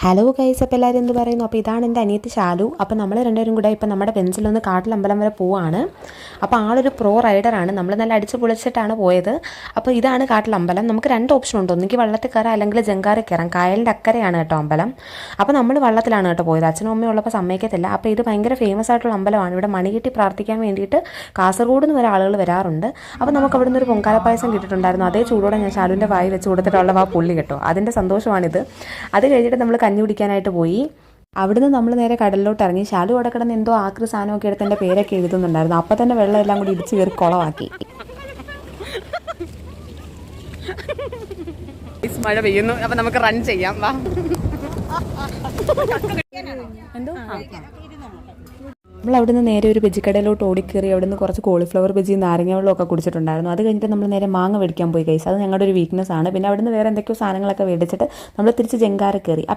Hello guys, അപ്പോൾ എല്ലാവരും എന്ത് പറയുന്നു? അപ്പോൾ ഇതാണ് എൻ്റെ അനിയത്തി ശാലു. അപ്പോൾ നമ്മൾ രണ്ടുപേരും കൂടെ ഇപ്പോൾ നമ്മുടെ പെൻസിലൊന്ന് കാട്ടിലമ്പലം വരെ പോവാണ്. അപ്പോൾ ആളൊരു പ്രോ റൈഡറാണ്. നമ്മൾ നല്ല അടിച്ച് പൊളിച്ചിട്ടാണ് പോയത്. അപ്പോൾ ഇതാണ് കാട്ടിലമ്പലം. നമുക്ക് രണ്ട് ഓപ്ഷൻ ഉണ്ട്, ഒന്നുകിൽ വള്ളത്തിൽ കയറാം അല്ലെങ്കിൽ ജങ്കാറിൽ കയറാം. കായലിൻ്റെ അക്കരെയാണ് കേട്ടോ അമ്പലം. അപ്പോൾ നമ്മൾ വള്ളത്തിലാണ് കേട്ടോ പോയത്. അച്ഛനും അമ്മയും ഉള്ളപ്പോൾ സമ്മതിക്കത്തില്ല. അപ്പോൾ ഇത് ഭയങ്കര ഫേമസ് ആയിട്ടുള്ള അമ്പലമാണ്. ഇവിടെ മണി കെട്ടി പ്രാർത്ഥിക്കാൻ വേണ്ടിയിട്ട് കാസർഗോഡ് നിന്ന് വരെ ആളുകൾ വരാറുണ്ട്. അപ്പോൾ നമുക്ക് അവിടെ നിന്ന് ഒരു പൊങ്കാല പായസം കിട്ടിയിട്ടുണ്ടായിരുന്നു. അതേ ചൂടോടെ ഞാൻ ശാലുവിൻ്റെ വായി വെച്ച് കൊടുത്തിട്ടുള്ള ആ പുള്ളി കേട്ടോ. അതിൻ്റെ സന്തോഷമാണിത്. അത് കഴിഞ്ഞിട്ട് നമ്മൾ കഞ്ഞി കുടിക്കാനായിട്ട് പോയി. അവിടുന്ന് നമ്മൾ നേരെ കടലിലോട്ട് ഇറങ്ങി. ശാലു അവിടെ കിടന്ന് എന്തോ ആക്രി സാധനമൊക്കെ എടുത്ത് എൻ്റെ പേരൊക്കെ എഴുതുന്നുണ്ടായിരുന്നു. അപ്പം തന്നെ വെള്ളം എല്ലാം കൂടി ഇടിച്ച് കയറി കുളമാക്കി. മഴ പെയ്യുന്നു. അപ്പം നമുക്ക് റൺ ചെയ്യാം. വാ. എന്തോ നമ്മൾ അവിടുന്ന് നേരെ ഒരു ബജിക്കടയിലോട്ട് ഓടിക്കയറി. അവിടുന്ന് കുറച്ച് കോളിഫ്ലവർ ബജി നാരങ്ങ വെള്ളമൊക്കെ കുടിച്ചിട്ടുണ്ടായിരുന്നു. അത് കഴിഞ്ഞിട്ട് നമ്മൾ നേരെ മാങ്ങ മേടിക്കാൻ പോയി ഗൈസ്. അത് ഞങ്ങളുടെ ഒരു വീക്ക്നെസ് ആണ്. പിന്നെ അവിടുന്ന് വേറെ എന്തൊക്കെയോ സാധനങ്ങളൊക്കെ മേടിച്ചിട്ട് നമ്മൾ തിരിച്ച് ജങ്കാറ് കയറി.